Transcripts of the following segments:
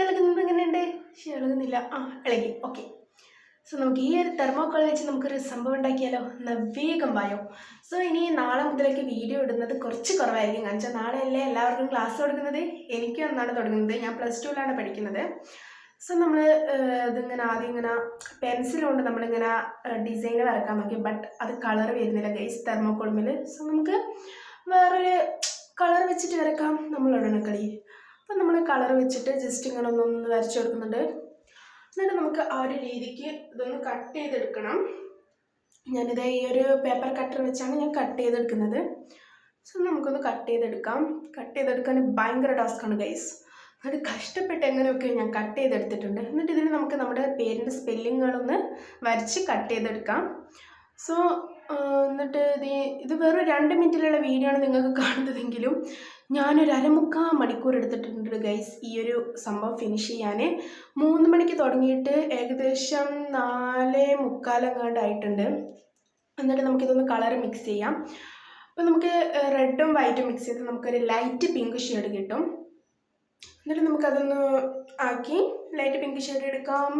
ഇളകുന്നത് എങ്ങനെയുണ്ട്? പക്ഷെ ഇളകുന്നില്ല. ഇളകി. ഓക്കെ. സോ നമുക്ക് ഈ ഒരു തെർമോക്കോൾ വെച്ച് നമുക്കൊരു സംഭവം ഉണ്ടാക്കിയാലോ? വേഗം വായോ. സോ ഇനി നാളെ മുതലേക്ക് വീഡിയോ ഇടുന്നത് കുറച്ച് കുറവായിരിക്കും. കാരണം വെച്ചാൽ നാളെയല്ലേ എല്ലാവർക്കും ക്ലാസ് തുടങ്ങുന്നത്. എനിക്കും അന്നാണ് തുടങ്ങുന്നത്. ഞാൻ +2ലാണ് പഠിക്കുന്നത്. സോ നമ്മൾ ഇതിങ്ങനെ ആദ്യം ഇങ്ങനെ പെൻസിൽ കൊണ്ട് നമ്മളിങ്ങനെ ഡിസൈൻ വരക്കാൻ നോക്കി. ബട്ട് അത് കളർ വരുന്നില്ല ഗൈസ് തെർമോക്കോളുമിൽ. സോ നമുക്ക് വേറൊരു കളർ വെച്ചിട്ട് വരക്കാം. നമ്മളിടണം കളി. അപ്പം നമ്മൾ കളർ വെച്ചിട്ട് ജസ്റ്റ് ഇങ്ങനെ ഒന്ന് വരച്ചു കൊടുക്കുന്നുണ്ട്. എന്നിട്ട് നമുക്ക് ആ ഒരു രീതിക്ക് ഇതൊന്ന് കട്ട് ചെയ്തെടുക്കണം. ഞാനിത് ഈ ഒരു പേപ്പർ കട്ടർ വെച്ചാണ് ഞാൻ കട്ട് ചെയ്തെടുക്കുന്നത്. സോ നമുക്കൊന്ന് കട്ട് ചെയ്തെടുക്കാം. കട്ട് ചെയ്തെടുക്കാൻ ഭയങ്കര ടാസ്ക്കാണ് ഗൈസ്. അത് കഷ്ടപ്പെട്ട് എങ്ങനെയൊക്കെ ഞാൻ കട്ട് ചെയ്തെടുത്തിട്ടുണ്ട്. എന്നിട്ട് ഇതിന് നമുക്ക് നമ്മുടെ പേരിൻ്റെ സ്പെല്ലിങ്ങുകളൊന്ന് വരച്ച് കട്ട് ചെയ്തെടുക്കാം. സോ എന്നിട്ട് ഇത് വെറും 2 മിനിറ്റിലുള്ള വീഡിയോ ആണ് നിങ്ങൾക്ക് കാണുന്നതെങ്കിലും ഞാനൊരു 1/4 മണിക്കൂർ എടുത്തിട്ടുണ്ട് ഗൈസ് ഈ ഒരു സംഭവം ഫിനിഷ് ചെയ്യാൻ. 3 മണിക്ക് തുടങ്ങിയിട്ട് ഏകദേശം 4:45 എങ്ങാണ്ടായിട്ടുണ്ട്. എന്നിട്ട് നമുക്കിതൊന്ന് കളർ മിക്സ് ചെയ്യാം. അപ്പോൾ നമുക്ക് റെഡും വൈറ്റും മിക്സ് ചെയ്ത് നമുക്കൊരു ലൈറ്റ് പിങ്ക് ഷെയ്ഡ് കിട്ടും. എന്നിട്ട് നമുക്കതൊന്ന് ആക്കി ലൈറ്റ് പിങ്ക് ഷെയ്ഡ് എടുക്കാം.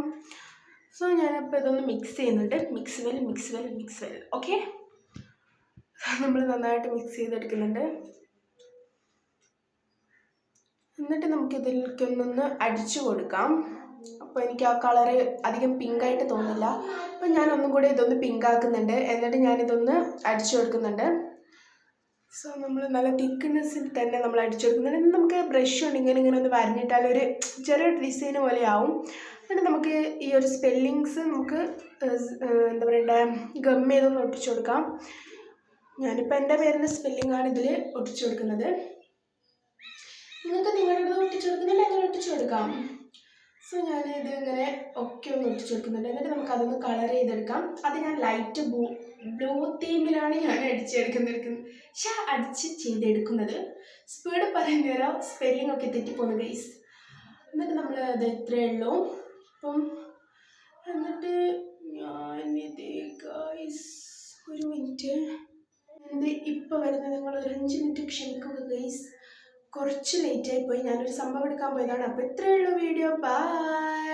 സോ ഞാനിപ്പോൾ ഇതൊന്ന് മിക്സ് ചെയ്യുന്നുണ്ട്. Mix well. ഓക്കെ, നമ്മൾ നന്നായിട്ട് മിക്സ് ചെയ്തെടുക്കുന്നുണ്ട്. എന്നിട്ട് നമുക്കിതിലേക്കൊന്നൊന്ന് അടിച്ചു കൊടുക്കാം. അപ്പോൾ എനിക്ക് ആ കളറ് അധികം പിങ്കായിട്ട് തോന്നില്ല. അപ്പോൾ ഞാനൊന്നും കൂടി ഇതൊന്ന് പിങ്ക് ആക്കുന്നുണ്ട്. എന്നിട്ട് ഞാനിതൊന്ന് അടിച്ചു കൊടുക്കുന്നുണ്ട്. സോ നമ്മൾ നല്ല തിക്നെസ്സിൽ തന്നെ നമ്മൾ അടിച്ചു കൊടുക്കുന്നുണ്ട്. നമുക്ക് ബ്രഷ് കൊണ്ട് ഇങ്ങനെ ഒന്ന് വരഞ്ഞിട്ടാൽ ഒരു ചെറിയ ഡിസൈൻ പോലെ ആവും. എന്നിട്ട് നമുക്ക് ഈ ഒരു സ്പെല്ലിങ്സ് നമുക്ക് എന്താ പറയണ്ടേ ഗം ചെയ്തൊന്ന് ഒട്ടിച്ചു കൊടുക്കാം. ഞാനിപ്പോൾ എൻ്റെ പേരിൻ്റെ സ്പെല്ലിങ്ങാണ് ഇതിൽ ഒട്ടിച്ചു കൊടുക്കുന്നത്. നിങ്ങൾക്ക് നിങ്ങളുടെ ഒട്ടിച്ചു കൊടുക്കുന്നില്ല അങ്ങനെ ഒട്ടിച്ചു കൊടുക്കാം. സോ ഞാനിത് ഇങ്ങനെ ഒക്കെ ഒന്ന് ഒട്ടിച്ചു കൊടുക്കുന്നുണ്ട്. എന്നിട്ട് നമുക്ക് അതൊന്ന് കളർ ചെയ്തെടുക്കാം. അത് ഞാൻ ലൈറ്റ് ബ്ലൂ തീമിലാണ് ഞാൻ അടിച്ച് ചെയ്തെടുക്കുന്നത്. സ്പീഡ് പറയുന്നേരം സ്പെല്ലിംഗ് ഒക്കെ തെറ്റിപ്പോകുന്നു ഗൈസ്. എന്നിട്ട് നമ്മൾ അത് ഇത്രയേ ഉള്ളൂ. അപ്പം എന്നിട്ട് ഞാനിത് ഗൈസ് ഒരു മിനിറ്റ് ഇപ്പോൾ വരുന്നത് നിങ്ങൾ ഒരു 5 മിനിറ്റ് ക്ഷമിക്കുക ഗൈസ്. കുറച്ച് ലേറ്റായി പോയി. ഞാനൊരു സംഭവം എടുക്കാൻ പോയതാണ്. അപ്പോൾ ഇത്രയേ ഉള്ളൂ വീഡിയോ. ബൈ.